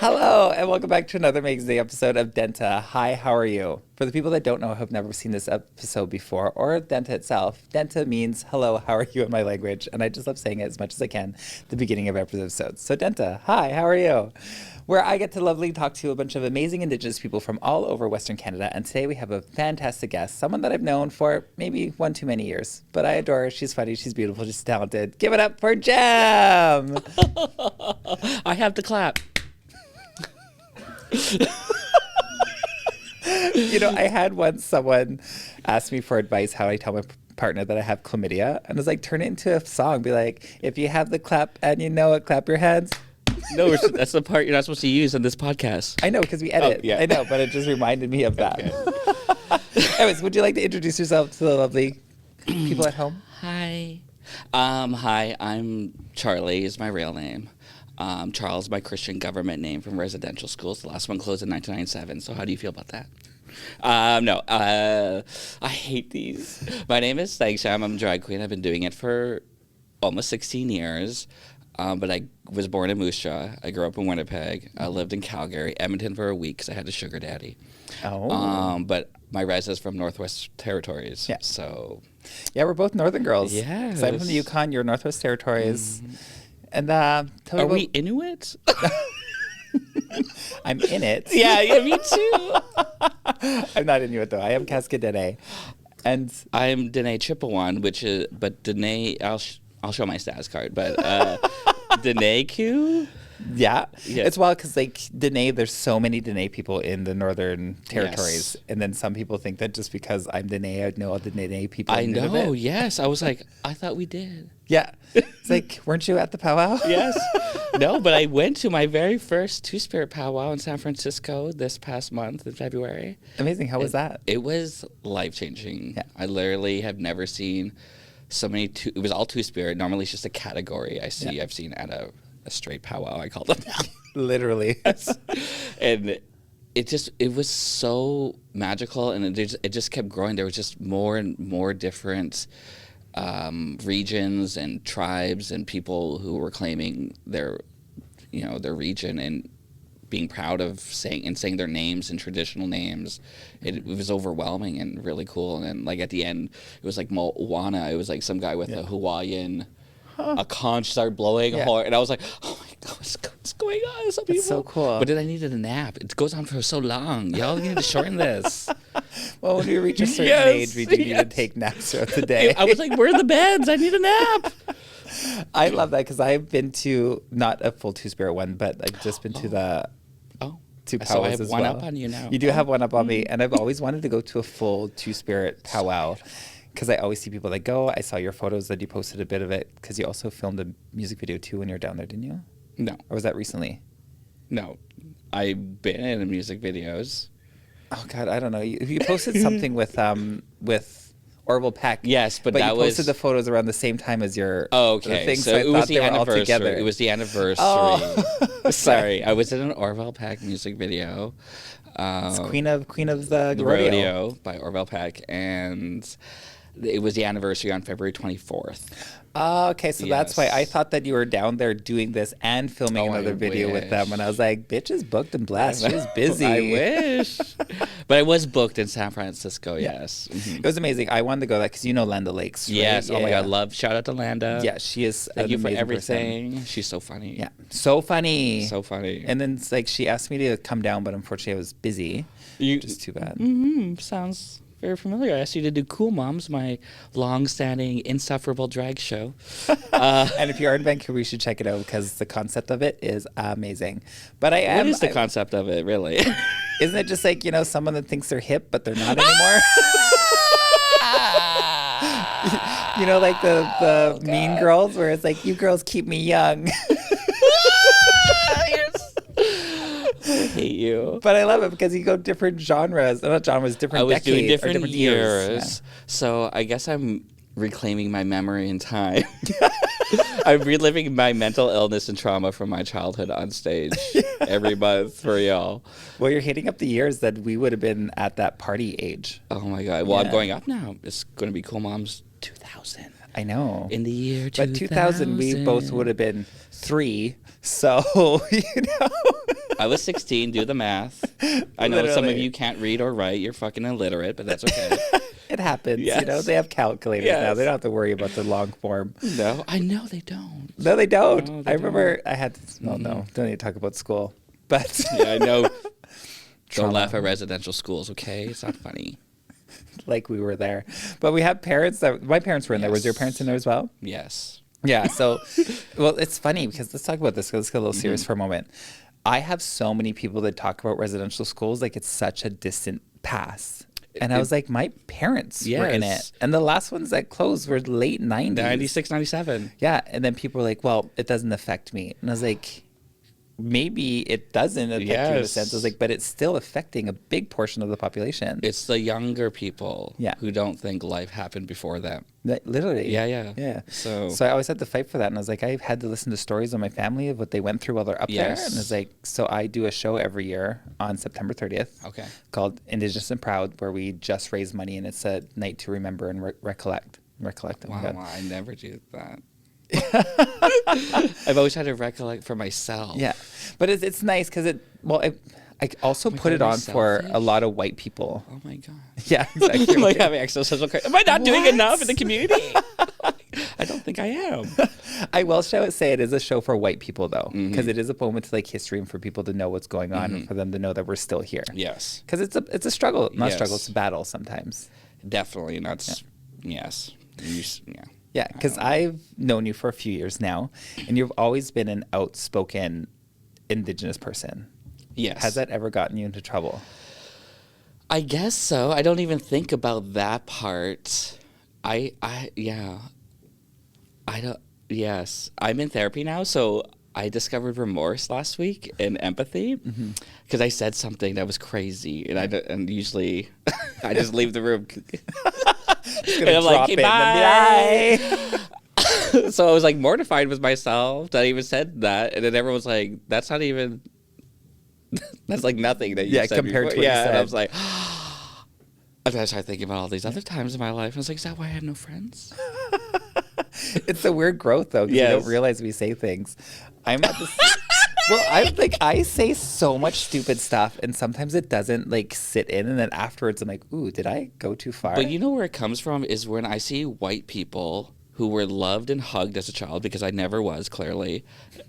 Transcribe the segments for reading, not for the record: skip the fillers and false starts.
Hello, and welcome back to another amazing episode of Dénht'ā. Hi, how are you? For the people that don't know, who have never seen this episode before, or Dénht'ā itself, Dénht'ā means hello, how are you in my language, and I just love saying it as much as I can at the beginning of episodes. So Dénht'ā, hi, how are you? Where I get to lovely talk to a bunch of amazing Indigenous people from all over Western Canada, and today we have a fantastic guest, someone that I've known for maybe one too many years, but I adore her. She's funny, she's beautiful, she's talented. Give it up for Jem! I have to clap. You know, I had once someone ask me for advice how I tell my partner that I have chlamydia, and I was like, turn it into a song. Be like, if you have the clap and you know it, clap your hands. No, that's the part you're not supposed to use on this podcast. I know, because we edit. Oh, yeah. I know, but it just reminded me of that. Okay. Anyways, would you like to introduce yourself to the lovely people at home? Hi. Hi, I'm Charlie is my real name. Charles, my Christian government name from residential schools. The last one closed in 1997. So how do you feel about that? I hate these. My name is Thanks Jem. I'm a drag queen. I've been doing it for almost 16 years. But I was born in Moose Jaw. I grew up in Winnipeg. I lived in Calgary, Edmonton for a week because I had a sugar daddy. Oh. But my res is from Northwest Territories. Yeah. So. Yeah, we're both Northern girls. Yes. So I'm from the Yukon. You're Northwest Territories. Mm-hmm. And Are we Inuit? I'm in it. Yeah, me too. I'm not Inuit though. I am Kaska Dene. And I'm Dene Chippewan, but Dene, I'll show my status card, but Dene Q? yeah, Yeah. it's wild because like Dene, there's so many Dene people in the Northern Territories, Yes. and then some people think that just because I'm Dene, I know all the Dene people. I in know, Nunavut. yes. I was like, I thought we did. Yeah, it's like, weren't you at the powwow? Yes. No, but I went to my very first Two-Spirit powwow in San Francisco this past month in February. Amazing. How was that? It was life-changing. Yeah. I literally have never seen so many it was all Two-Spirit. Normally it's just a category I see. Yeah. I've seen at a straight powwow, I call them now. Literally. And it was so magical, and it just kept growing. There was just more and more different regions and tribes and people who were claiming their region and being proud of saying their names and traditional names. It was overwhelming and really cool. And then, like, at the end, it was like Moana. It was like some guy with a Hawaiian. A conch started blowing a horn, and I was like, "Oh my god, what's going on?" It's so beautiful. It's so cool. But then I needed a nap. It goes on for so long. Y'all need to shorten this. Well, when we reach a certain age, we do need to take naps throughout the day. I was like, "Where are the beds? I need a nap." I love that because I've been to not a full Two-Spirit one, but I've just been to the two powwows So I have as one well. up on you now. You do have one up on me, and I've always wanted to go to a full Two-Spirit powwow because I always see people that go. I saw your photos that you posted a bit of it because you also filmed a music video too when you were down there, didn't you? No, Or was that recently? no, I've been in music videos. Oh God, I don't know. You posted something with Orville Peck. Yes, but that you was posted the photos around the same time as your Oh, the okay. thing, So I it was thought the they were all anniversary. together. It was the anniversary. Oh. Sorry, I was in an Orville Peck music video. It's Queen of the The Rodeo by Orville Peck, and it was the anniversary on February 24th. Oh, okay, so that's why I thought that you were down there doing this and filming Oh, I another video with them, wish. and I was like, "Bitch is booked and blessed. She's busy." I wish, but I was booked in San Francisco. Yes, It was amazing. I wanted to go that because you know Landa Lakes. Right? yes. Yeah, Oh my yeah. God, love! Shout out to Landa. Yeah, she is. Thank an you for amazing person. everything. She's so funny. Yeah, so funny. So funny. And then it's like she asked me to come down, but unfortunately I was busy. Just too bad. Sounds very familiar. I asked you to do Cool Moms, my long-standing, insufferable drag show. And if you are in Vancouver, you should check it out because the concept of it is amazing. But I am. What is the concept of it, really? Isn't it just like, someone that thinks they're hip, but they're not anymore? Like the Mean Girls, where it's like, you girls keep me young. I hate you. But I love it because you go different genres. Not genres, different I was decades. doing or different years. so I guess I'm reclaiming my memory in time. I'm reliving my mental illness and trauma from my childhood on stage every month for y'all. Well, you're hitting up the years that we would have been at that party age. Oh my God. Well, I'm Yeah. going up now. It's going to be Cool Moms 2000. I know. In the year 2000. But 2000, we both would have been 3. So, I was 16. Do the math. I know some of Literally. you can't read or write. You're fucking illiterate, but that's okay. It happens. Yes. You know, they have calculators now. They don't have to worry about the long form. No, I know they don't. No, they don't. No, they I remember I had to, no, don't need to talk about school. But Yeah, I know. Trauma. Don't laugh at residential schools, okay? It's not funny. like we were there. But we had parents my parents were in there. Was your Yes. parents in there as well? Yes. Yeah. So, well, it's funny because let's talk about this. Let's get a little serious Mm-hmm. for a moment. I have so many people that talk about residential schools like it's such a distant past. And I was like, my parents were in it. Yes. And the last ones that closed were late 90s. 96, 97. Yeah. And then people were like, well, it doesn't affect me. And I was like, maybe it doesn't affect you in a Yes. sense. I was like, but it's still affecting a big portion of the population. It's the younger people Yeah. who don't think life happened before them. Literally. Yeah. Yeah. So I always had to fight for that. And I was like, I had to listen to stories of my family of what they went through while they're up there. Yes. And it's like, so I do a show every year on September 30th. Okay. Called Indigenous and Proud, where we just raise money and it's a night to remember and recollect. Recollect. Oh my Wow, God. I never do that. I've always had to recollect for myself. Yeah. But it's nice because I also my put it God, on you're for a selfish. lot of white people. Oh my God. Yeah, exactly. Am I having existential crisis? Am I not doing What? enough in the community? I don't think I am. I will say it is a show for white people though, Mm-hmm. because it is a moment to like history and for people to know what's going on and for them to know that we're still here. Yes, Because it's a struggle, not a struggle, Yes. it's a battle sometimes. definitely. And that's, yes. Yeah. Yeah, because I've known you for a few years now, and you've always been an outspoken Indigenous person. Yes. Has that ever gotten you into trouble? I guess so. I don't even think about that part. Yeah. I don't, yes. I'm in therapy now, so I discovered remorse last week and empathy because I said something that was crazy, and usually I just leave the room. And I'm like, "Okay, bye." So I was like mortified with myself that I even said that, and then everyone was like, "That's not even. That's like nothing that you said compared before." to what you And said. I was like, and then I started thinking about all these other times in my life, and I was like, "Is that why I have no friends?" It's a weird growth though, because you Yes. don't realize we say things. I'm at this. Well, I say so much stupid stuff, and sometimes it doesn't like sit in, and then afterwards I'm like, ooh, did I go too far? But you know where it comes from is when I see white people who were loved and hugged as a child, because I never was, clearly,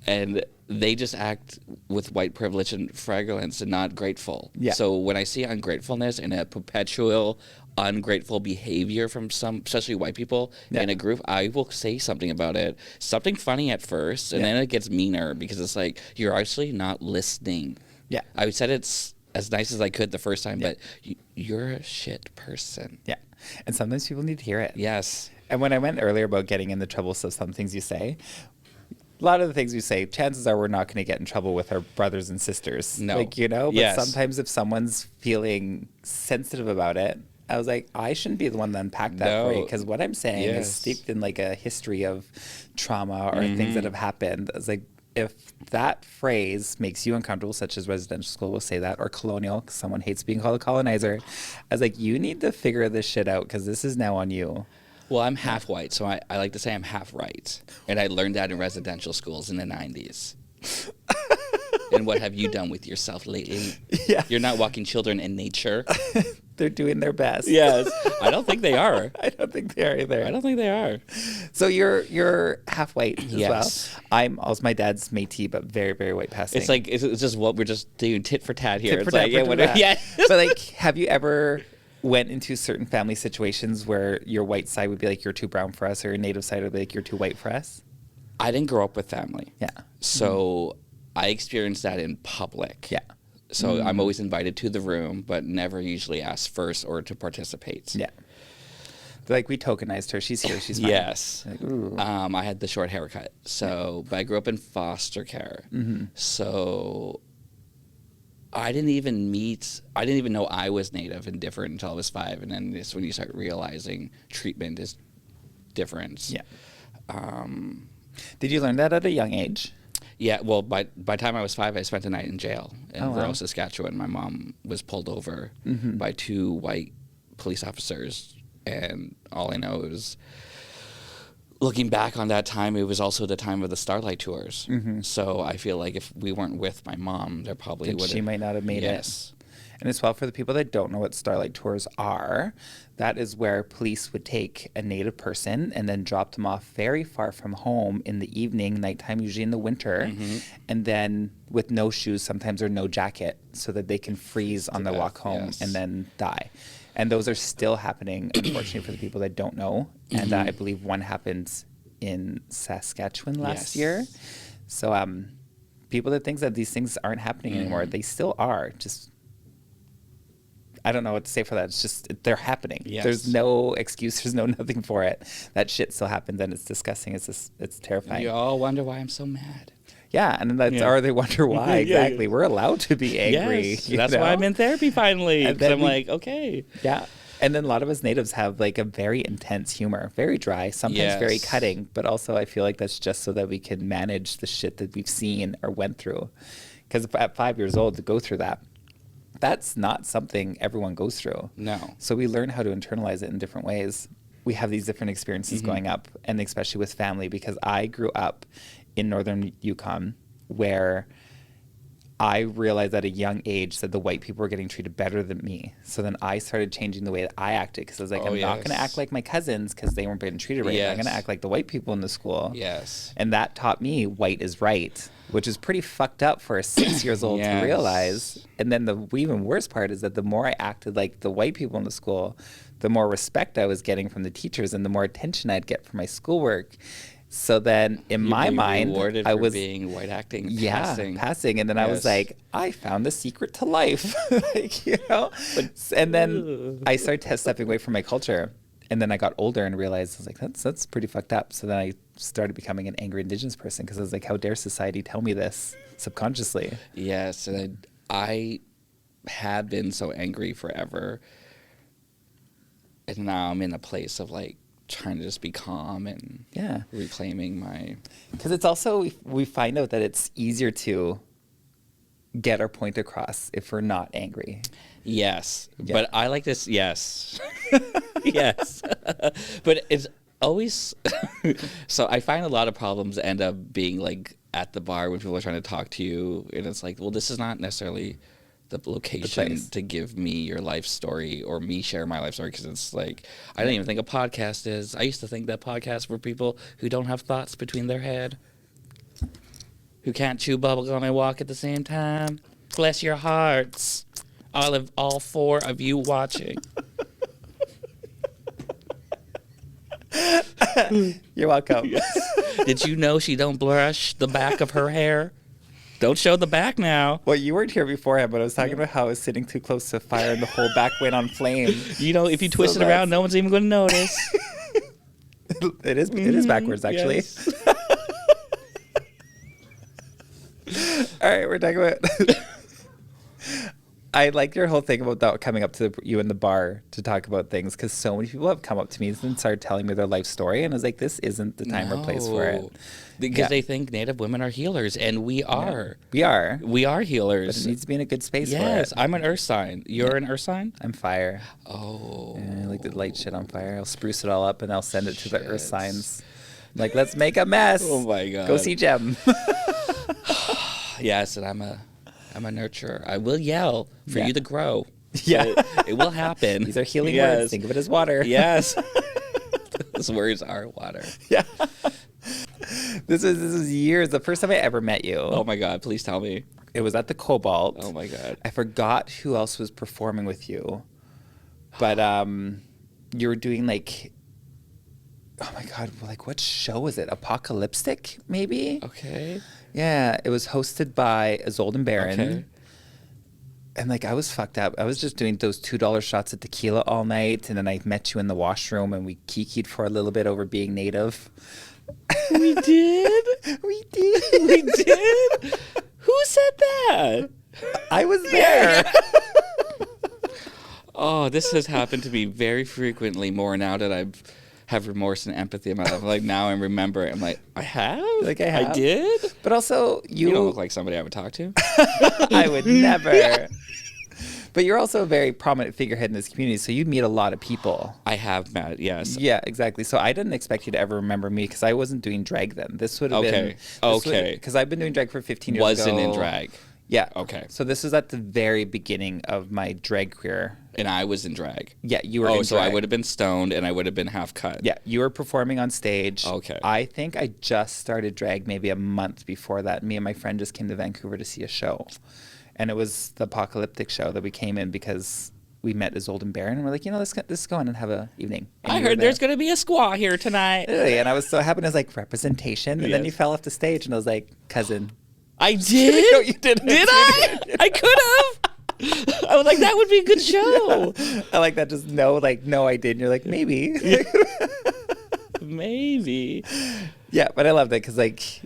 and they just act with white privilege and fragrance and not grateful. Yeah. So when I see ungratefulness and a perpetual ungrateful behavior from some, especially white people in a group, I will say something about it. Something funny at first, and then it gets meaner because it's like, you're actually not listening. Yeah. I said it's as nice as I could the first time, but you're a shit person. Yeah. And sometimes people need to hear it. Yes. And when I went earlier about getting in the trouble of some things you say, a lot of the things you say, chances are we're not going to get in trouble with our brothers and sisters. No. Like, you know, but Yes. sometimes if someone's feeling sensitive about it, I was like, I shouldn't be the one to unpack that for you, No. because what I'm saying is Yes. steeped in like a history of trauma or things that have happened. I was like, if that phrase makes you uncomfortable, such as residential school will say that, or colonial, 'cause someone hates being called a colonizer, I was like, you need to figure this shit out because this is now on you. Well, I'm half white, so I like to say I'm half right. And I learned that in residential schools in the 90s. And what have you done with yourself lately? Yeah. You're not walking children in nature. They're doing their best. Yes. I don't think they are. I don't think they are either. I don't think they are. So you're half white as Yes. well. I'm also, my dad's Métis, but very, very white passing. It's like, it's just what we're just doing tit for tat here. Tit It's for tat like, for yeah, tat. whatever. Yeah. But like, have you ever went into certain family situations where your white side would be like, you're too brown for us, or your native side would be like, you're too white for us? I didn't grow up with family. Yeah. So I experienced that in public. Yeah. So I'm always invited to the room, but never usually asked first or to participate. Yeah. They're like, we tokenized her. She's here. She's fine. Yes. Like, ooh. I had the short haircut. So, but I grew up in foster care. So I didn't even know I was Native and different until I was 5. And then it's when you start realizing treatment is different. Yeah. Did you learn that at a young age? Yeah, well, by the time I was 5, I spent a night in jail in Oh, wow. rural Saskatchewan. My mom was pulled over by 2 white police officers, and all I know is looking back on that time, it was also the time of the Starlight Tours. Mm-hmm. So I feel like if we weren't with my mom, there probably would have. She might not have made it. And as well, for the people that don't know what Starlight Tours are, that is where police would take a Native person and then drop them off very far from home in the evening, nighttime, usually in the winter, and then with no shoes sometimes or no jacket so that they can freeze on their walk home and then die. And those are still happening, unfortunately, for the people that don't know. And I believe one happened in Saskatchewan last year. So people that think that these things aren't happening anymore, they still are. Just, I don't know what to say for that. It's just, they're happening. Yes. There's no excuse. There's no nothing for it. That shit still happens, and it's disgusting. It's terrifying. You all wonder why I'm so mad. Yeah, and that's or they wonder why. Exactly. We're allowed to be angry. Yes, that's why I'm in therapy finally. Because I'm like, okay. Yeah. And then a lot of us natives have like a very intense humor, very dry, sometimes very cutting, but also I feel like that's just so that we can manage the shit that we've seen or went through. Because at 5 years old to go through that, that's not something everyone goes through. No. So we learn how to internalize it in different ways. We have these different experiences growing up, and especially with family, because I grew up in northern Yukon where I realized at a young age that the white people were getting treated better than me. So then I started changing the way that I acted, because I was like, I'm not going to act like my cousins because they weren't being treated right. I'm going to act like the white people in the school. Yes. And that taught me white is right, which is pretty fucked up for a 6 years old to realize. And then the even worse part is that the more I acted like the white people in the school, the more respect I was getting from the teachers and the more attention I'd get for my schoolwork. So then in my mind, I was being white acting, passing. And then I was like, I found the secret to life, like, you know? And then I started stepping away from my culture. And then I got older and realized, I was like, that's pretty fucked up. So then I started becoming an angry Indigenous person, because I was like, how dare society tell me this subconsciously? Yes. And I had been so angry forever. And now I'm in a place of like, trying to just be calm and reclaiming my... Because it's also, we find out that it's easier to get our point across if we're not angry. Yes. But I like this, yes. Yes. But it's always... So I find a lot of problems end up being like at the bar when people are trying to talk to you, and it's like, well, this is not necessarily the location to give me your life story or me share my life story, because it's like, I don't even think a podcast is. I used to think that podcasts were people who don't have thoughts between their head, who can't chew bubblegum and walk at the same time. Bless your hearts, all four of you watching. You're welcome. Did you know she don't brush the back of her hair? Don't show the back now. Well, you weren't here beforehand, but I was talking about how I was sitting too close to fire and the whole back went on flame. You know, if you twist it around, no one's even going to notice. It is backwards, actually. Yes. All right, we're talking about... I like your whole thing about that coming up to you in the bar to talk about things, because so many people have come up to me and started telling me their life story, and I was like, this isn't the time or place for it. Because they think Native women are healers, and we are. We are. We are healers. But it needs to be in a good space for it. Yes, I'm an earth sign. You're an earth sign? I'm fire. Oh. Yeah, I like to light shit on fire. I'll spruce it all up, and I'll send it to the earth signs. I'm like, let's make a mess. Oh, my God. Go see Jem. Yes, and I'm a nurturer. I will yell for you to grow. Yeah. It will happen. These are healing words. Think of it as water. Yes. Those words are water. Yeah. This was years. The first time I ever met you. Oh, my God. Please tell me. It was at the Cobalt. Oh, my God. I forgot who else was performing with you. But you were doing like... Oh, my God. Like, what show was it? Apocalyptic, maybe? Okay. Yeah, it was hosted by Isolde and Baron. Okay. And like, I was fucked up. I was just doing those $2 shots of tequila all night, and then I met you in the washroom, and we kikied for a little bit over being Native. We did? We did. We did? Who said that? I was there. Oh, this has happened to me very frequently, more now that I've have remorse and empathy in my life. Like, now I remember it. I'm like, I have? Like, I have? I did? But also, you don't look like somebody I would talk to. I would never. But you're also a very prominent figurehead in this community, so you meet a lot of people. I have met, yes. Yeah, exactly. So I didn't expect you to ever remember me because I wasn't doing drag then. This would have been... Okay. Because I've been doing drag for 15 years Wasn't ago. in drag. Yeah. Okay. So this was at the very beginning of my drag career. And I was in drag. Yeah, you were in drag. So I would have been stoned and I would have been half cut. Yeah, you were performing on stage. Okay. I think I just started drag maybe a month before that. Me and my friend just came to Vancouver to see a show. And it was the apocalyptic show that we came in because we met as Old and Barren. And we're like, let's go in and have an evening. And I heard there's going to be a squaw here tonight. Literally, and I was so happy. I was like, representation. And then you fell off the stage and I was like, cousin. I did? No, you didn't. Did I? I could have. I was like, that would be a good show. I like that. Just no, I did. And you're like, maybe. Maybe. Yeah, but I loved it because, like,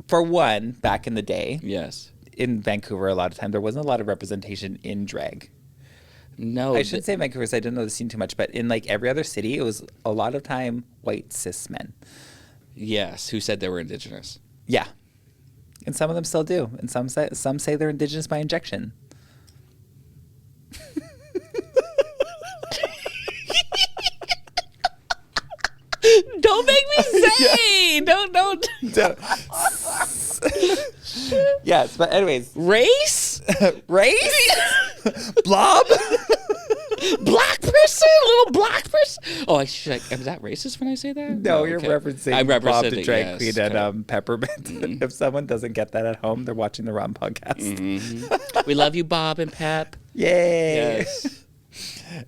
for one, back in the day, Yes. in Vancouver, a lot of time, there wasn't a lot of representation in drag. No. I should say Vancouver because I didn't know the scene too much, but in, like, every other city, it was a lot of time white cis men. Yes, who said they were Indigenous. Yeah. And some of them still do. And some say they're Indigenous by injection. Don't make me say. Don't. Yes, but anyways. Race? Race? Blob? Black person? Little black person? Oh, is that racist when I say that? No, you're okay. referencing I'm Bob the representing, drag yes, queen and Peppermint. If someone doesn't get that at home, they're watching the wrong podcast. We love you, Bob and Pep. Yay! Yes.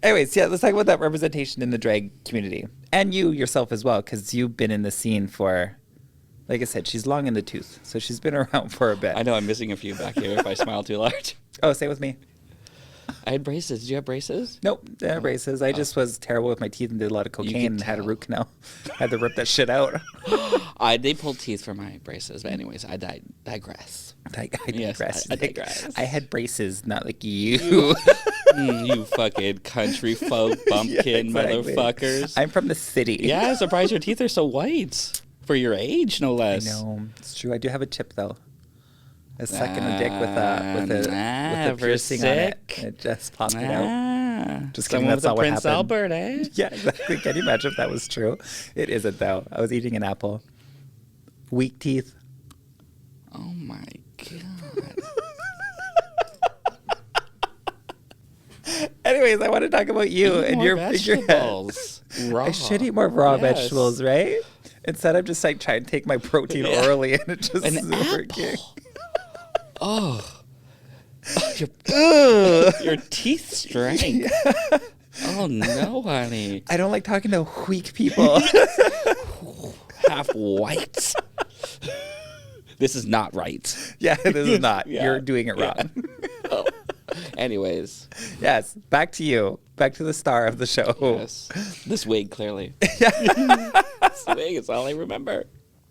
Anyways, yeah, let's talk about that representation in the drag community. And you yourself as well, because you've been in the scene for, like I said, she's long in the tooth. So she's been around for a bit. I know I'm missing a few back here if I smile too large. Oh, say it with me. I had braces. Did you have braces? Nope, braces. I just was terrible with my teeth and did a lot of cocaine and had a root canal. Had to rip that shit out. They pulled teeth for my braces. But anyways, I digress. I Yes, digress. I digress. I had braces, not like you. You fucking country folk bumpkin exactly. motherfuckers. I'm from the city. Yeah, I'm surprised your teeth are so white. For your age, no less. I know. It's true. I do have a chip, though. I was sucking a dick with a piercing on it. It just popped it out. Just kidding. That's not what happened. Prince Albert, eh? Yeah, exactly. Can you imagine if that was true? It isn't, though. I was eating an apple. Weak teeth. Oh, my God. Anyways, I want to talk about you Eat and more your vegetables. Raw. I should eat more raw Yes. vegetables, right? Instead, I'm just like trying to take my protein orally, and it just An isn't working. apple. Oh. Your teeth strength. Oh, no, honey. I don't like talking to weak people. Half white. This is not right. Yeah, this is not. Yeah. You're doing it wrong. Oh. Anyways. Yes, back to you. Back to the star of the show. Yes. This wig, clearly. This wig is all I remember.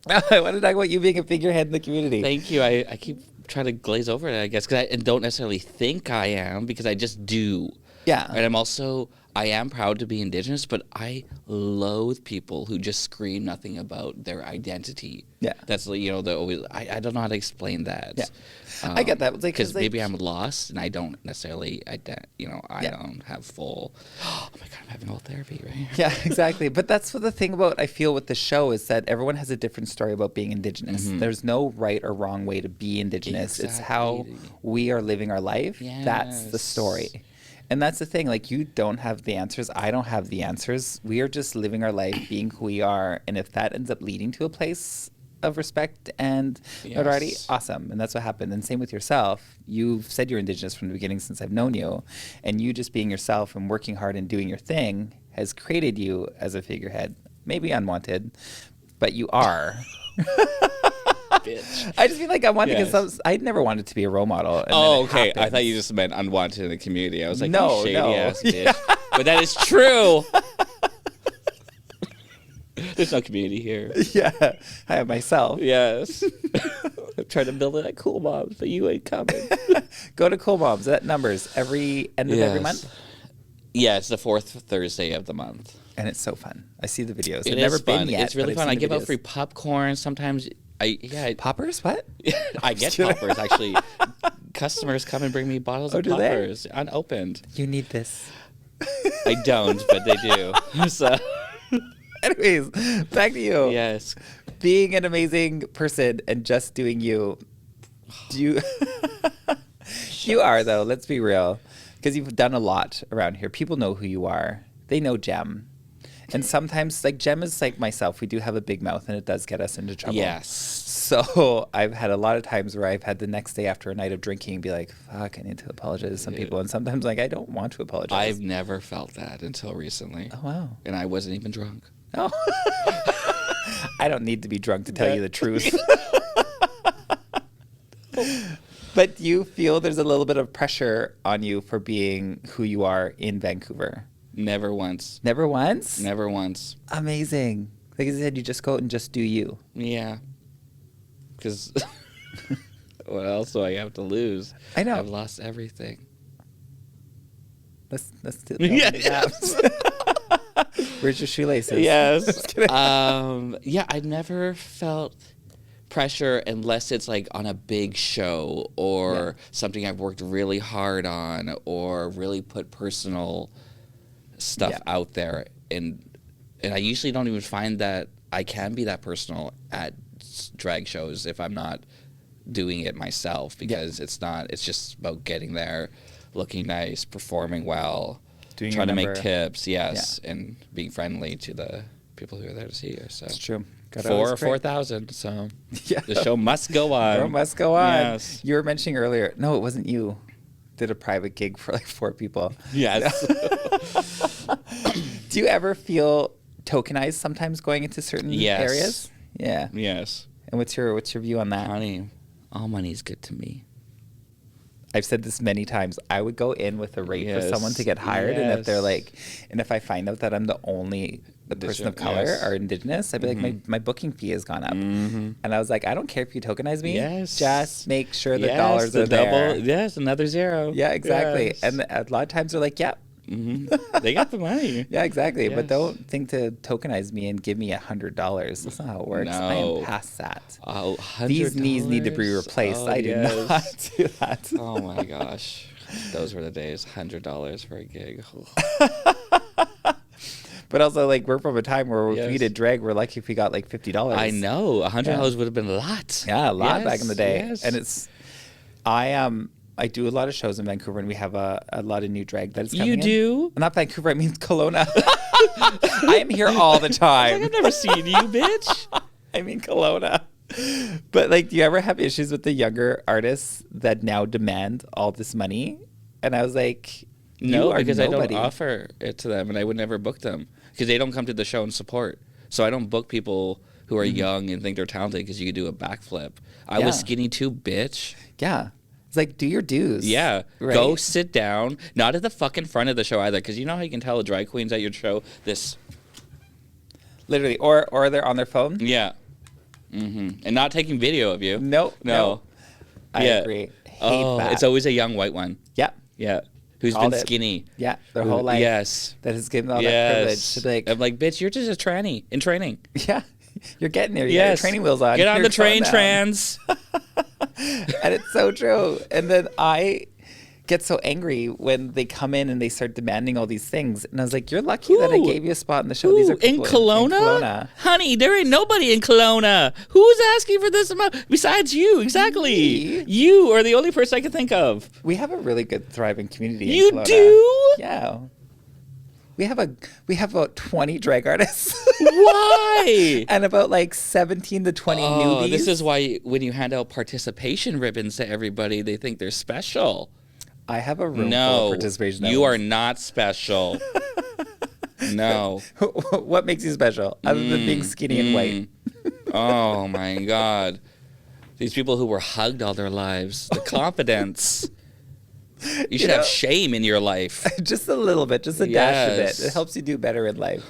I want to talk about you being a figurehead in the community. Thank you. I keep trying to glaze over it, I guess, because I don't necessarily think I am, because I just do. Yeah. And I am proud to be Indigenous, but I loathe people who just scream nothing about their identity. Yeah. That's, I don't know how to explain that. Yeah. I get that. Because maybe I'm lost and I don't necessarily, I don't have full, oh my God, I'm having whole therapy right here. Yeah, exactly. But that's what the thing about, I feel, with the show is that everyone has a different story about being Indigenous. Mm-hmm. There's no right or wrong way to be Indigenous. It's how we are living our life. Yes. That's the story. And that's the thing. Like, you don't have the answers. I don't have the answers. We are just living our life, being who we are. And if that ends up leading to a place of respect and notoriety, awesome. And that's what happened. And same with yourself. You've said you're Indigenous from the beginning since I've known you. And you just being yourself and working hard and doing your thing has created you as a figurehead. Maybe unwanted, but you are. Bitch. I just feel like I wanted because I never wanted to be a role model. And Oh, okay. I thought you just meant unwanted in the community. I was like, No, you shady no. ass bitch. But that is true. There's no community here. Yeah, I have myself. Yes. I'm trying to build it at Cool Moms, but you ain't coming. Go to Cool Moms. That numbers every end of every month. Yeah, it's the fourth Thursday of the month. And it's so fun. I see the videos. It I've is never fun. been yet. It's really but I've fun. I seen the give out videos. free popcorn. Sometimes Poppers? What? I get poppers, actually. Customers come and bring me bottles of do they? poppers unopened. You need this. I don't, but they do. So, Anyways, back to you. yes. Being an amazing person and just doing you. Do you? You are, though. Let's be real. Because you've done a lot around here. People know who you are. They know Jem. And sometimes, like, Jem is like myself. We do have a big mouth, and it does get us into trouble. Yes. So I've had a lot of times where I've had the next day after a night of drinking be like, fuck, I need to apologize to some people. And sometimes, like, I don't want to apologize. I've never felt that until recently. Oh, wow. And I wasn't even drunk. Oh. I don't need to be drunk to tell you the truth. But do you feel there's a little bit of pressure on you for being who you are in Vancouver? Never once. Never once? Never once. Amazing. Like I said, you just go out and just do you. Yeah. Because what else do I have to lose? I know. I've lost everything. Let's do Yes. Where's your shoelaces? Yes. Yeah, I've never felt pressure unless it's like on a big show or something I've worked really hard on or really put personal stuff out there. And I usually don't even find that I can be that personal at drag shows if I'm not doing it myself, because it's just about getting there, looking nice, performing well, trying to make tips, and being friendly to the people who are there to see you. So it's true. 4,000. So the show must go on. The show must go on. Yes. You were mentioning earlier. No, it wasn't you. Did a private gig for like 4 people. Yes. Do you ever feel tokenized sometimes going into certain areas? Yeah. Yes. And what's your view on that? Honey, all money's good to me. I've said this many times. I would go in with a rate for someone to get hired, and if they're like, and if I find out that I'm the only person of color or Indigenous, I'd be like, my booking fee has gone up. And I was like, I don't care if you tokenize me. Just make sure the dollars are there. Yes, another zero. Yeah, exactly. Yes. And a lot of times they're like, they got the money. Yeah, exactly. Yes. But don't think to tokenize me and give me $100. That's not how it works. I am past that. Oh, $100? These knees need to be replaced. I do not do that. Oh my gosh. Those were the days. $100 for a gig. But also, like, we're from a time where if we did drag, we're lucky if we got like $50. I know. $100 would have been a lot. Yeah, a lot back in the day. Yes. And I do a lot of shows in Vancouver, and we have a lot of new drag that is coming in. You do? Not Vancouver, I mean Kelowna. I am here all the time. I've never seen you, bitch. I mean Kelowna. But, like, do you ever have issues with the younger artists that now demand all this money? And I was like, no, because I don't offer it to them, and I would never book them because they don't come to the show and support. So I don't book people who are young and think they're talented because you could do a backflip. I was skinny too, bitch. Yeah. It's like, do your dues. Yeah. Right? Go sit down. Not at the fucking front of the show either, because you know how you can tell a drag queen's at your show? This. Literally. Or they're on their phone. Yeah. And not taking video of you. No. I agree. Hate that. It's always a young white one. Yeah. Yeah. Who's been skinny. Yeah. Their whole life. Yes. That has given all that privilege to be like. I'm like, bitch, you're just a tranny in training. Yeah. You're getting there. You got your training wheels on. Get on You're the train, down. trans. And it's so true. And then I get so angry when they come in and they start demanding all these things. And I was like, you're lucky that I gave you a spot in the show. These are in people Kelowna? in Kelowna. Honey, there ain't nobody in Kelowna. Who's asking for this amount? Besides you, exactly. Me? You are the only person I can think of. We have a really good, thriving community You in Kelowna. do? Yeah. We have about 20 drag artists. Why? And about like 17 to 20 newbies. This is why when you hand out participation ribbons to everybody, they think they're special. I have a room full of participation. You are not special. No. What makes you special other than being skinny and white? Oh my God. These people who were hugged all their lives, the confidence. You should have shame in your life. Just a little bit, just a dash of it. It helps you do better in life.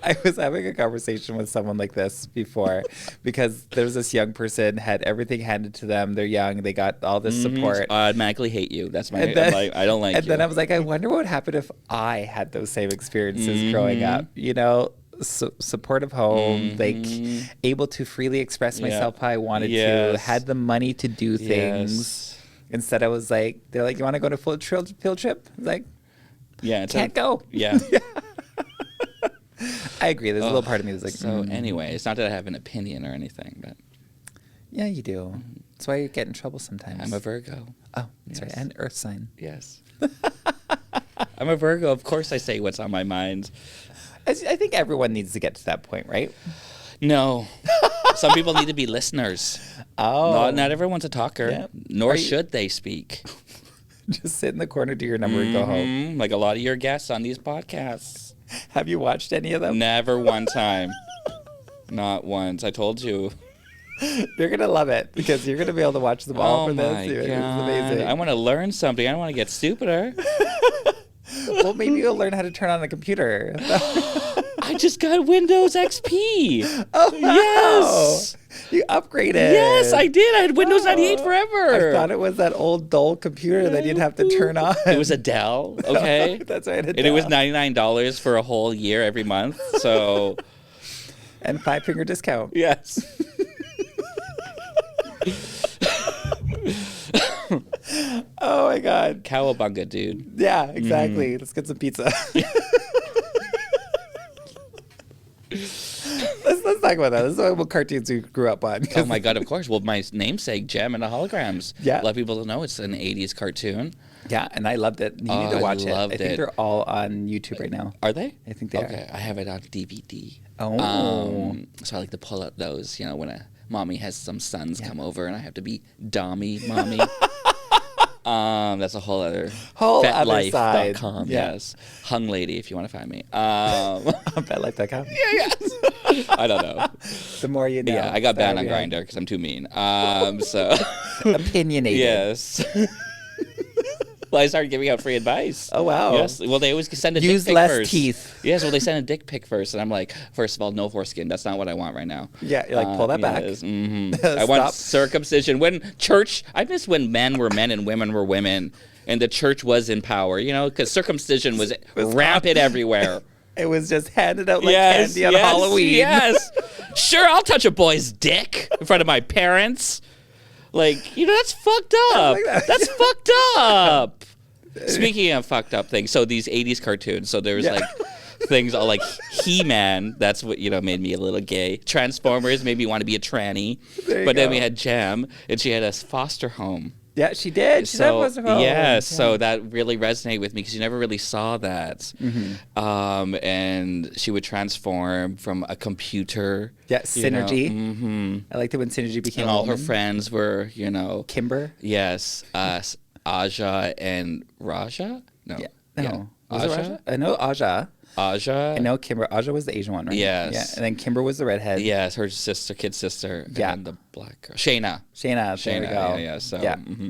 I was having a conversation with someone like this before because there's this young person, had everything handed to them. They're young. They got all this support. I automatically hate you. That's my, I don't like you. And then I was like, I wonder what would happen if I had those same experiences growing up, you know? Supportive home, like able to freely express myself how I wanted to, had the money to do things. Instead, I was like, they're like, you want to go on a field trip? I was like, Yeah, can't go. Yeah. I agree. There's a little part of me that's like, so anyway, it's not that I have an opinion or anything, but yeah, you do. That's why you get in trouble sometimes. I'm a Virgo. Oh, that's right. And Earth sign. Yes. I'm a Virgo. Of course I say what's on my mind. I think everyone needs to get to that point, right? No. Some people need to be listeners. Oh. Not everyone's a talker, Yeah. nor should they speak. Just sit in the corner, do your number, and go home. Like a lot of your guests on these podcasts. Have you watched any of them? Never one time. Not once. I told you. You're going to love it because you're going to be able to watch them all for this. My It's God. amazing. I want to learn something. I don't want to get stupider. Well, maybe you'll learn how to turn on a computer. I just got Windows XP. Oh, wow. Yes. You upgraded. Yes, I did. I had Windows 98 forever. I thought it was that old dull computer that you'd have to turn on. It was a Dell, okay? That's right. And it was $99 for a whole year every month. So, and 5-finger discount. yes. Oh my God. Cowabunga, dude. Yeah, exactly. Let's get some pizza. Let's talk about that. This is what cartoons we grew up on. Oh my God, of course. Well, my namesake, Jem and the Holograms. Yeah. A lot of people don't know it's an 80s cartoon. Yeah, and I loved it. You need to watch it. I loved think it. they're all on YouTube right now. Are they? I think they Okay, I have it on DVD. Oh. So I like to pull out those, when a mommy has some sons come over and I have to be Dommy mommy. That's a whole other FetLife.com. Yeah. Yes. Hung lady, if you want to find me. FetLife.com. Yes. I don't know. The more you know. Yeah, I got banned on Grindr because I'm too mean. So opinionated. yes. Well, I started giving out free advice. Oh, wow. Yes. Well, they always send a Use dick pic less first. teeth. Yes, well, they send a dick pic first. And I'm like, first of all, no foreskin. That's not what I want right now. Yeah, you're like, pull that back. Yes, I want circumcision. I miss when men were men and women were women. And the church was in power, because circumcision was rampant everywhere. It was just handed out like candy on Halloween. Yes. Sure, I'll touch a boy's dick in front of my parents. Like, that's fucked up. That's fucked up. Speaking of fucked up things, so these 80s cartoons, so there was like things all like He-Man, that's what, made me a little gay. Transformers made me want to be a tranny. But then we had Jem, and she had a foster home. Yeah, she did. She said foster home. Yes, so that really resonated with me because you never really saw that. Mm-hmm. And she would transform from a computer. Yeah, Synergy. Mm-hmm. I liked it when Synergy became and all her friends were, Kimber. Yes, Aja and Raja? No. Yeah. No. Was Aja? it Raja? I know Aja. Aja. I know Kimber. Aja was the Asian one, right? Yes. Yeah. And then Kimber was the redhead. Yes, her kid sister. Yeah. And the black girl. Shayna. There we go. Yeah. So,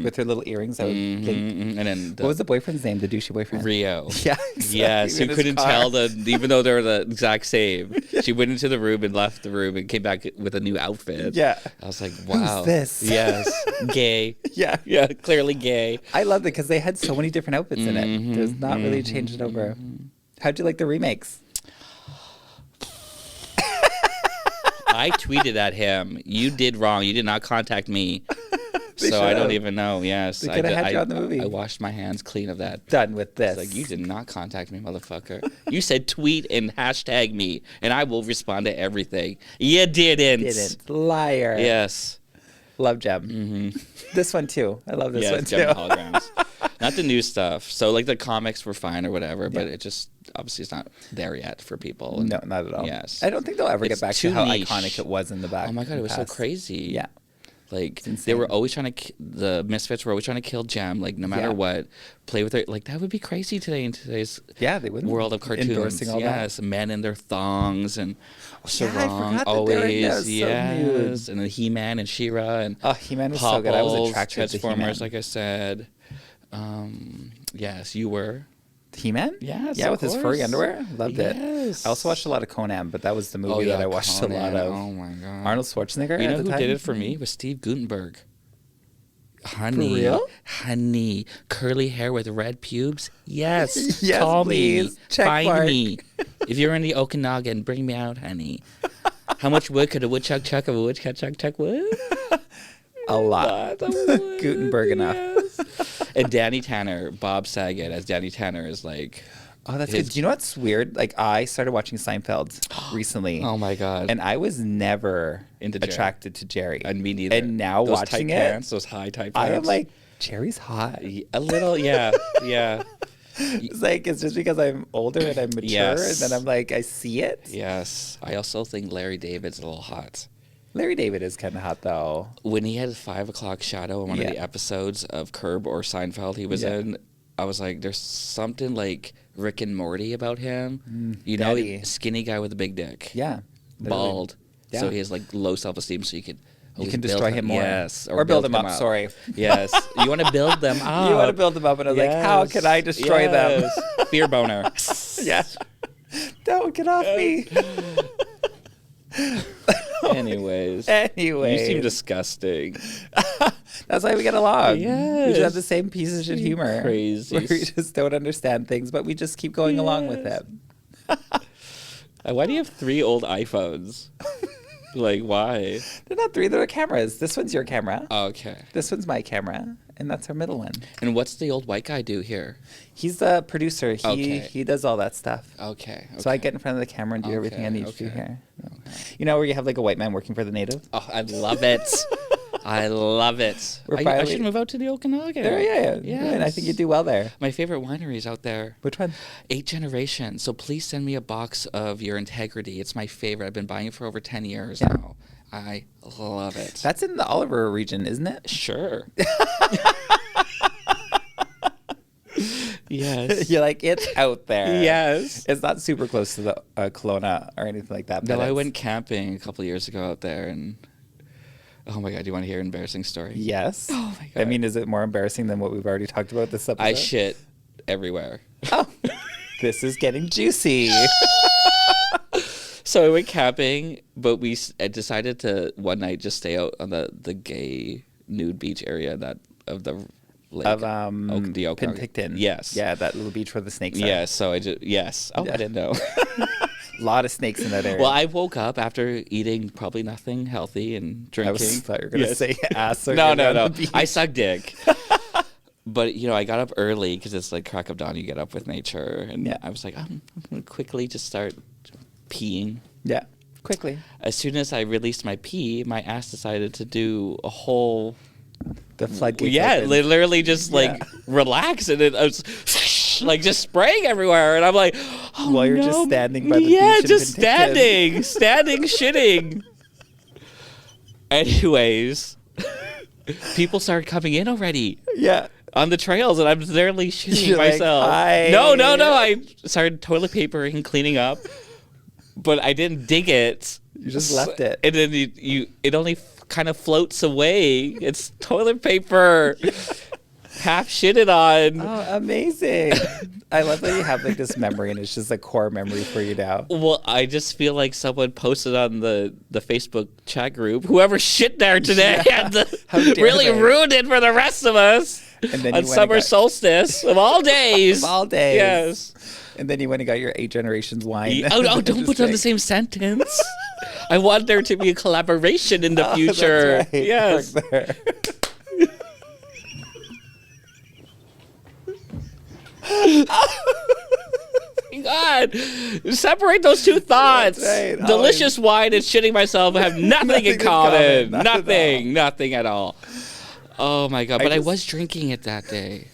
with her little earrings. That would and then what was the boyfriend's name? The douchey boyfriend? Rio. Yeah. Exactly. Yes, who couldn't tell even though they were the exact same. Yeah. She went into the room and left the room and came back with a new outfit. Yeah. I was like, wow. Who's this? Yes. Gay. Yeah. Yeah, clearly gay. I loved it because they had so many different outfits in it. There's not really changing over. How'd you like the remakes? I tweeted at him, you did wrong. You did not contact me. So I don't even know. Yes. They could have had you on the movie. I washed my hands clean of that. Done with this. It's like, you did not contact me, motherfucker. You said tweet and hashtag me, and I will respond to everything. You didn't. Liar. Yes. Love Jem. This one too. I love this one too. Jem holograms. Not the new stuff. So like the comics were fine or whatever, but it just obviously it's not there yet for people. No, not at all. Yes. I don't think they'll ever get back to how niche. iconic it was in the back. Oh my God, it was so crazy. Yeah. Like they were always trying to, the Misfits were always trying to kill Jem, like no matter what, play with her. Like that would be crazy today in today's they wouldn't world of cartoons. endorsing all that. Men in their thongs and sarong that always. so Yes, and then He-Man and She-Ra and He-Man was so good. I was attracted Transformers, to He-Man. like I said. Yes, you were. He-Man? Yes, yeah, of with his course. furry underwear. Loved it. Yes. I also watched a lot of Conan, but that was the movie that I watched Conan. a lot of. Oh my God. Arnold Schwarzenegger. You know at the who time? did it for me? Was Steve Guttenberg. Honey. For real? Honey. Curly hair with red pubes? Yes. Yes, Call please. me. Check Find mark. me. If you're in the Okanagan, bring me out, honey. How much wood could a woodchuck chuck if a woodchuck chuck wood? A lot. Gutenberg enough. Yes. And Danny Tanner, Bob Saget as Danny Tanner is like... Oh, that's good. Do you know what's weird? Like, I started watching Seinfeld recently. Oh, my God. And I was never attracted to Jerry. And me neither. And now those watching tight it, pants, those high tight pants. I am like, Jerry's hot. A little, yeah, yeah. It's like, it's just because I'm older and I'm mature, Yes. and then I'm like, I see it. Yes. I also think Larry David's a little hot. Larry David is kind of hot, though. When he had 5 o'clock shadow in one of the episodes of Curb or Seinfeld he was in, I was like, there's something like Rick and Morty about him. You know, skinny guy with a big dick. Yeah. Bald. Yeah. So he has like low self-esteem, so you can destroy him more. Yes. Or build him up, sorry. Yes. You want to build them up. You want to build them up, and I was like, how can I destroy them? Fear boner. Yeah. Don't get off me. Anyways. You seem disgusting. That's why we get along. Yes. We just have the same piece of shit humor. Crazy. Where we just don't understand things, but we just keep going along with it. Why do you have 3 old iPhones? Like, why? They're not 3, they're cameras. This one's your camera. Okay. This one's my camera, and that's our middle one. And what's the old white guy do here? He's the producer. He does all that stuff. Okay. So I get in front of the camera and do everything I need to do here. Okay. You know where you have like a white man working for the native? Oh, I love it. I love it. I should move out to the Okanagan. Yeah. And I think you do well there. My favorite winery is out there. Which one? 8 Generation. So please send me a box of your Integrity. It's my favorite. I've been buying it for over 10 years now. I love it. That's in the Oliver region, isn't it? Sure. Yes. You're like, it's out there. Yes. It's not super close to the Kelowna or anything like that. No, I went camping a couple of years ago out there, and oh my God, do you want to hear an embarrassing story? Yes. Oh my God. I mean, is it more embarrassing than what we've already talked about this episode? I shit everywhere. Oh, this is getting juicy. So I went camping, but I decided to one night just stay out on the gay nude beach area of the lake. Of the Okanagan. Penticton. Yes. Yeah, that little beach where the snakes are. Yes, so I didn't know. A lot of snakes in that area. Well, I woke up after eating probably nothing healthy and drinking. I thought you were going to say ass. No. I suck dick. But, I got up early because it's like crack of dawn. You get up with nature. And I was like, I'm going to quickly just start peeing. Yeah, quickly. As soon as I released my pee, my ass decided to do a whole... The floodgates. Yeah, opened. literally just relax. And I was like just spraying everywhere. And I'm like, oh, while you're no. just standing by the beach. Yeah, in just Penticton. standing, shitting. Anyways, people started coming in already. Yeah. On the trails, and I'm literally shitting You're myself. Like, hi. No. I started toilet papering, cleaning up, but I didn't dig it. You just left it. And then it only kind of floats away. It's toilet paper. Half shitted on. Oh, amazing. I love that you have like this memory, and it's just a core memory for you now. Well, I just feel like someone posted on the Facebook chat group, whoever shit there today had to really ruined it for the rest of us. And then on summer solstice of all days. Of all days. Yes. And then you went and got your 8 Generations wine. Oh, don't put it on the same sentence. I want there to be a collaboration in the future. That's right. Yes. There. God, separate those two thoughts. Right. Delicious wine and shitting myself have nothing in common. Nothing at all. Oh my God! But I was drinking it that day.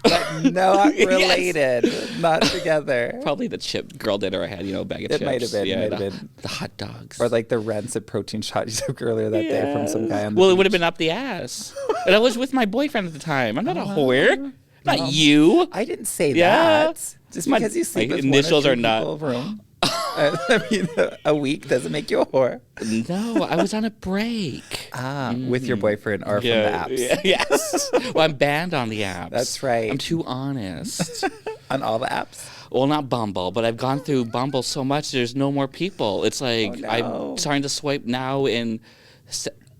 But not related. Yes. Not together. Probably the chip girl dinner I had, a bag of chips. It might have been. Yeah, it might have been. The hot dogs. Or like the rancid protein shot you took earlier that day from some guy on the Well, beach. it would have been up the ass. And I was with my boyfriend at the time. I'm not a whore. Not you. I didn't say Yeah. that. Just because you sleep with initials one or are two not. people room. I mean, a week doesn't make you a whore. No, I was on a break. With your boyfriend or from the apps. Yeah, yes. Well, I'm banned on the apps. That's right. I'm too honest. On all the apps? Well, not Bumble, but I've gone through Bumble so much, there's no more people. It's like I'm starting to swipe now in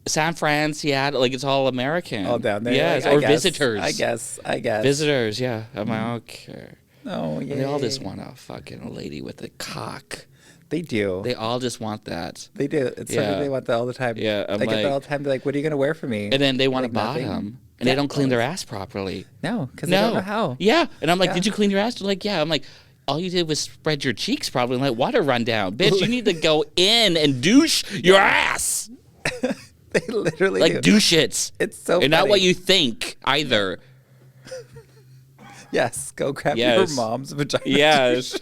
San Fran, Seattle, like it's all American. All down there. Yes, like, or visitors. I guess. Visitors, yeah. I'm like, okay. Oh, yeah. They all just want a fucking lady with a cock. They do. They all just want that. They do. It's something they want that all the time. Yeah, I get that all the time. They're like, what are you going to wear for me? And then they want like, a bottom. and they don't clean their ass properly. No, because they don't know how. Yeah, and I'm like, did you clean your ass? They're like, yeah. I'm like, all you did was spread your cheeks probably and let water run down. Bitch, you need to go in and douche your ass. They literally like douche it. It's so funny. And not what you think either. Yes, go grab your mom's vagina. Yes.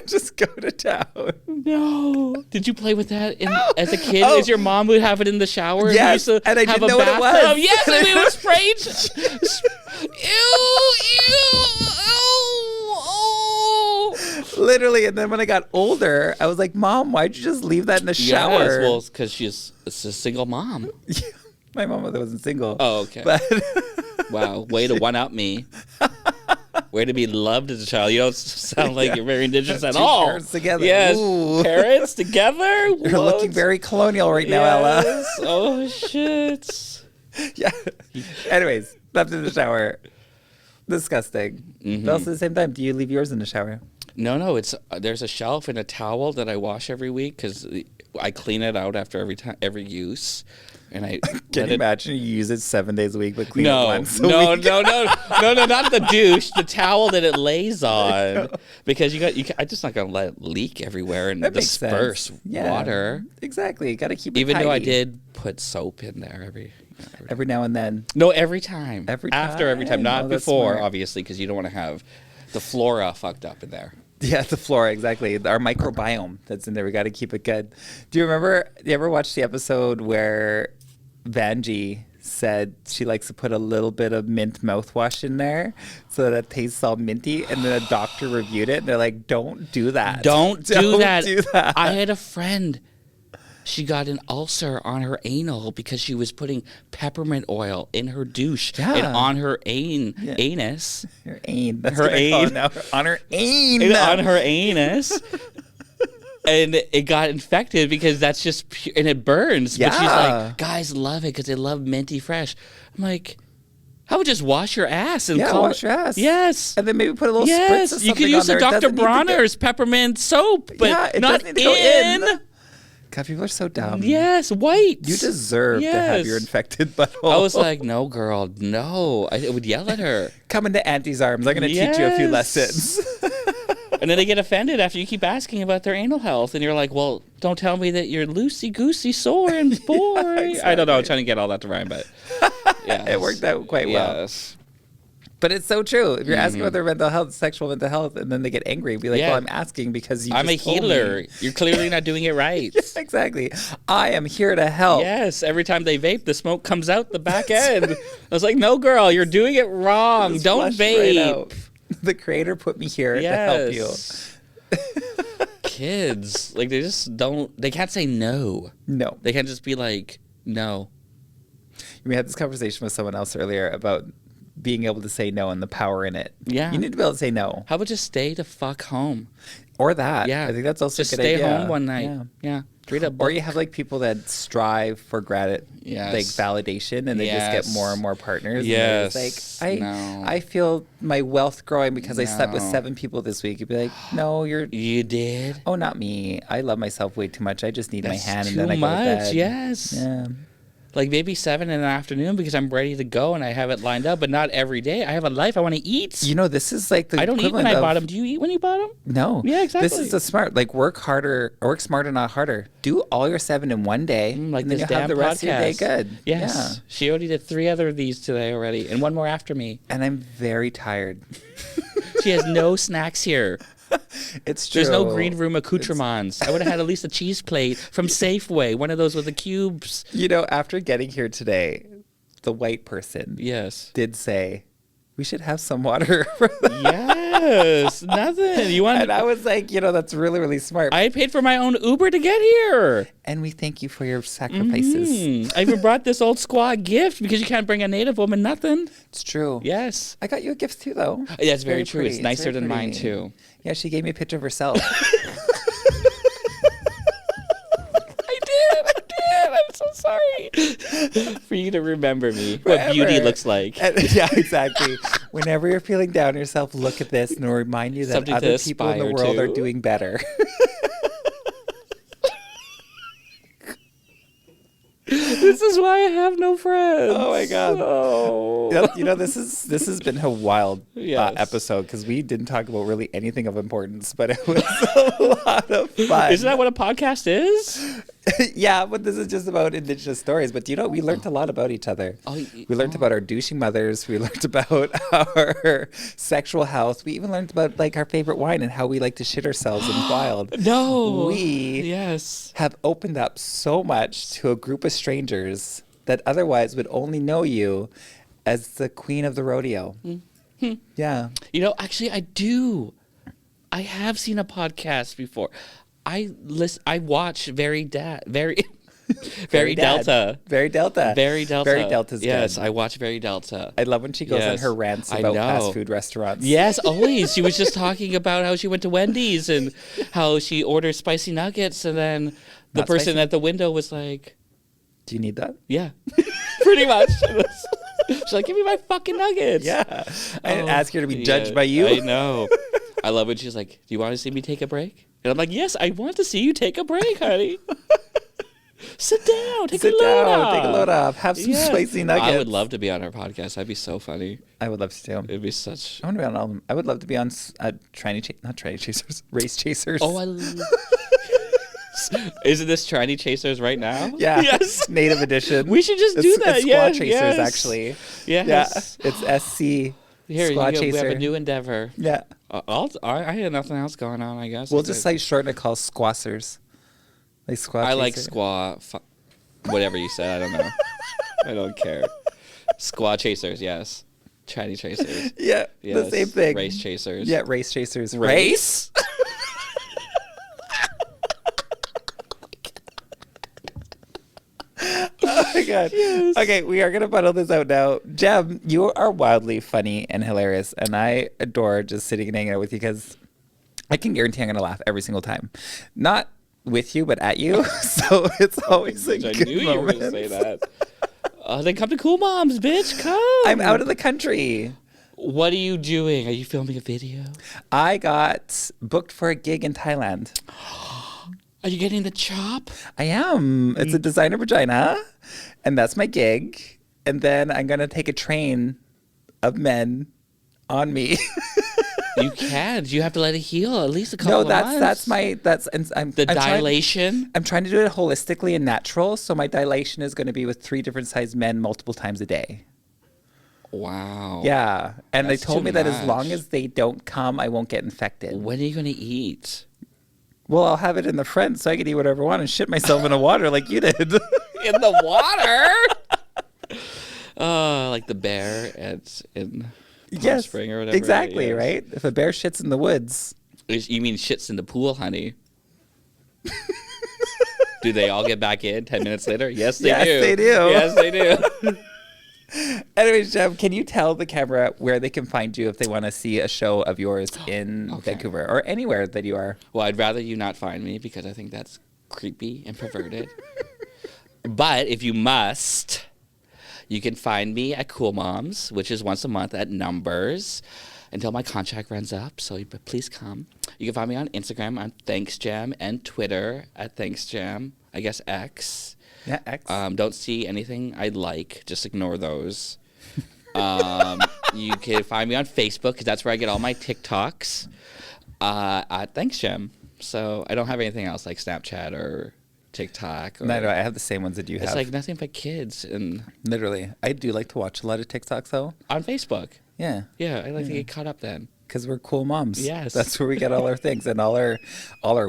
Just go to town. No. Did you play with that as a kid? As your mom would have it in the shower? Yes, and I didn't know what it was. Yes, and we would spray it. Literally, and then when I got older, I was like, Mom, why'd you just leave that in the shower? Yes, well, it's because she's a single mom. My mom wasn't single. Oh, okay. But wow, way to one-up me. Way to be loved as a child. You don't sound like you're very Indigenous at all. Parents together. Yes, Ooh. parents together? You're looking very colonial right now, Ella. Oh, shit. Yeah. Anyways, left in the shower. Disgusting. Mm-hmm. But also at the same time, do you leave yours in the shower? No, it's there's a shelf and a towel that I wash every week because I clean it out after every use. And I can you imagine you use it 7 days a week, but clean it once a no, week? no, not the douche, the towel that it lays on, because I'm just not gonna let it leak everywhere and disperse water. Exactly, you got to keep it even tidy. though I did put soap in there every now and then. No, every time. After every time, not before, smart. obviously, because you don't want to have the flora fucked up in there. Yeah, the flora, exactly. Our microbiome that's in there. We got to keep it good. Do you ever watch the episode where Vanjie said she likes to put a little bit of mint mouthwash in there so that it tastes all minty, and then a doctor reviewed it and they're like, don't do that. Don't do that. Do that. I had a friend. She got an ulcer on her anal because she was putting peppermint oil in her douche and on her anus. Her anus. That's her anus. On her anus. On her anus. And it got infected because that's just pure, and it burns. Yeah. But she's like, guys love it because they love minty fresh. I'm like, how about just wash your ass and wash your ass. Yes, and then maybe put a little spritz of something you could use the on there. Dr. Bronner's peppermint soap, but not in. God, people are so dumb. Yes, white. You deserve to have your infected butthole. I was like, no, girl, no. I would yell at her. Come into Auntie's arms. I'm going to teach you a few lessons. And then they get offended after you keep asking about their anal health. And you're like, well, don't tell me that you're loosey-goosey sore and boy. Exactly. I don't know. I'm trying to get all that to rhyme, but it worked out quite well. Yes. But it's so true. If you're asking about their mental health, sexual mental health, and then they get angry, be like, well, I'm asking because I'm a healer. You're clearly not doing it right. Exactly. I am here to help. Yes. Every time they vape, the smoke comes out the back end. I was like, no, girl, you're doing it wrong. Don't vape. Right, the creator put me here to help you. Kids, like, they just don't, they can't say no. No. They can't just be like, no. We had this conversation with someone else earlier about being able to say no and the power in it. Yeah. You need to be able to say no. How about just stay the fuck home? Or that. Yeah. I think that's also just a good idea. Just stay home one night. Yeah. Read a book. Or you have like people that strive for like validation, and they just get more and more partners. Yes. And like, I feel my wealth growing because I slept with 7 people this week. You'd be like, no, you did? Oh, not me. I love myself way too much. I just need my hand and then I go to bed. Yes. Yeah. Like maybe 7 in the afternoon because I'm ready to go and I have it lined up, but not every day. I have a life. I want to eat. You know, this is like the I don't eat when I bottom. Do you eat when you bottom? No. Yeah, exactly. This is the smart. Like work smarter, not harder. Do all your 7 in one day. Like and then this you'll damn have the rest podcast. of your day good. Yes. Yeah. She already did 3 other of these today already and 1 more after me. And I'm very tired. She has no snacks here. It's true. There's no green room accoutrements. I would have had at least a cheese plate from Safeway, one of those with the cubes. You know, after getting here today, the white person did say, we should have some water. Yes, nothing. You want? And I was like, you know, that's really, really smart. I paid for my own Uber to get here. And we thank you for your sacrifices. I even brought this old squaw gift because you can't bring a Native woman nothing. It's true. Yes. I got you a gift too, though. Yeah, it's very true. It's nicer than mine, too. Yeah, she gave me a picture of herself. I did. I'm so sorry. For you to remember me. What beauty looks like. Yeah, exactly. Whenever you're feeling down on yourself, look at this and it'll remind you that Something other people in the world are doing better. This is why I have no friends. Oh my God. Oh. This has been a wild Yes. episode because we didn't talk about really anything of importance, but it was a lot of fun. Isn't that what a podcast is? Yeah, but this is just about Indigenous stories. But we learned a lot about each other. We learned about our douching mothers. We learned about our sexual health. We even learned about like our favorite wine and how we like to shit ourselves in the wild. No. We have opened up so much to a group of strangers that otherwise would only know you as the queen of the rodeo. Mm-hmm. Yeah. Actually, I do. I have seen a podcast before. I watch Very Dénht'à. Very Dénht'a's yes, good. I watch Very Dénht'à. I love when she goes on her rants about fast food restaurants. Yes, always. She was just talking about how she went to Wendy's and how she ordered spicy nuggets, and then the person at the window was like, "Do you need that?" Yeah, pretty much. She's like, "Give me my fucking nuggets." Yeah, I didn't ask her to be judged by you. I know. I love when she's like, "Do you want to see me take a break?" And I'm like, "Yes, I want to see you take a break, honey." Sit down. Take a load off. Have some spicy nuggets. I would love to be on her podcast. That'd be so funny. I would love to too. It'd be such. I want to be on all of them. I would love to be on Race Chasers. Oh, isn't this Tranny Chasers right now? Yeah. Yes. Native edition. We should just do that. It's Squaw Chasers, actually. Yes. Yeah. It's SC. Here, Squaw Chaser. we have a new endeavor. Yeah. I had nothing else going on, I guess. We'll just shorten it called Squassers. Like Squaw I like Chaser. Squaw. Whatever you said, I don't know. I don't care. Squaw Chasers, yes. Tranny Chasers. Yeah, yes. the same thing. Race Chasers. Yeah, Race Chasers. Race? Oh my God. Yes. Okay, we are going to funnel this out now. Jem, you are wildly funny and hilarious, and I adore just sitting and hanging out with you because I can guarantee I'm going to laugh every single time. Not with you, but at you. So it's always a good I knew moment. you were going to say that. Then come to Cool Moms, bitch. Come. I'm out of the country. What are you doing? Are you filming a video? I got booked for a gig in Thailand. Are you getting the chop? I am. It's a designer vagina, and that's my gig. And then I'm going to take a train of men on me. You can. You have to let it heal at least a couple of months. I'm dilation. I'm trying to do it holistically and natural. So my dilation is going to be with 3 different sized men multiple times a day. Wow. Yeah. And they told me that as much. long as they don't come, I won't get infected. When are you going to eat? Well, I'll have it in the front so I can eat whatever I want and shit myself in the water like you did. In the water? Like the bear in Palm Spring or whatever. Exactly, right? If a bear shits in the woods. You mean shits in the pool, honey? Do they all get back in 10 minutes later? Yes, they do. Yes, they do. Yes, they do. Anyways, Jem, can you tell the camera where they can find you if they want to see a show of yours in Vancouver or anywhere that you are? Well, I'd rather you not find me because I think that's creepy and perverted. But if you must, you can find me at Cool Moms, which is once a month at Numbers until my contract runs up. So please come. You can find me on Instagram on Thanks Jem and Twitter at Thanks Jem. I guess X. Yeah, X. Don't see anything I like. Just ignore those. You can find me on Facebook because that's where I get all my TikToks at Thanks Jem. So I don't have anything else like Snapchat or TikTok. Or, no, I have the same ones that you have. It's like nothing but kids. And literally. I do like to watch a lot of TikToks, though. on Facebook. Yeah. Yeah, I like to get caught up then. Because we're cool moms. Yes. That's where we get all our things. And all our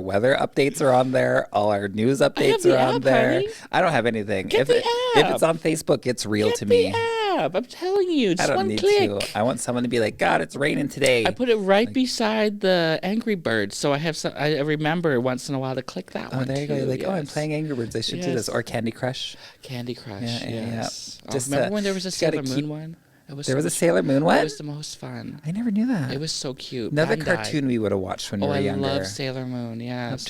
weather updates are on there. All our news updates are on there. Honey. I don't have anything. Get the app. If it's on Facebook, it's real to me. Get the app. I'm telling you. Just I don't one need click. to. I want someone to be like, God, it's raining today. I put it right beside the Angry Birds, so I have some. I remember once in a while to click that one. Oh, there you go. You're like, yes. oh, I'm playing Angry Birds. I should do this. Or Candy Crush. Candy Crush. Yeah. Yes. Just, remember when there was a Sailor Moon one? There was a Sailor Moon one? It was the most fun. I never knew that. It was so cute. Another Bandai. cartoon we would have watched when we were younger. Oh, I love Sailor Moon. Yes.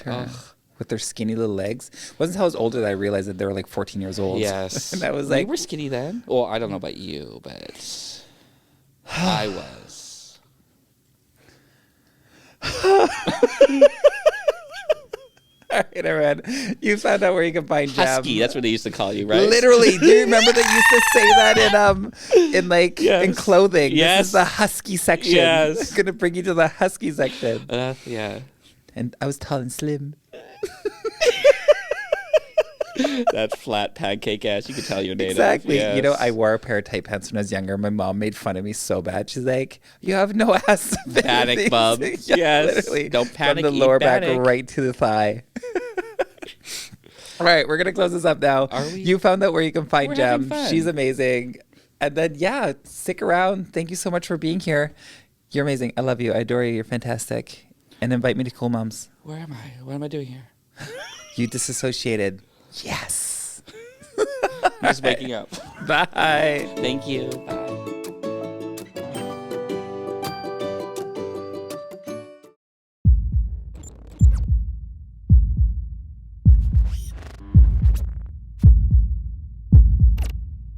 With their skinny little legs. Wasn't until I was older that I realized that they were like 14 years old. Yes. And I was like, we were skinny then. Well, I don't know about you, but I was. All right, everyone. You found out where you can find Jem. Husky, that's what they used to call you, right? Literally. Do you remember they used to say that in like in clothing? Yes. This is the husky section. Yes. I'm gonna bring you to the husky section. Yeah. And I was tall and slim. That flat pancake ass, you could tell you're native. Exactly. Yes. You know, I wore a pair of tight pants when I was younger. My mom made fun of me so bad. She's like, "You have no ass." Panic, bub. Yeah, Yes. literally. Don't panic. From the lower back panic. right to the thigh. All right, we're gonna close this up now. Are we? You found out where you can find We're Jem. having fun. She's amazing. And then stick around. Thank you so much for being here. You're amazing. I love you. I adore you. You're fantastic. And invite me to Cool Moms. Where am I? What am I doing here? You disassociated. Yes. I'm just waking up. Bye. Thank you. Bye.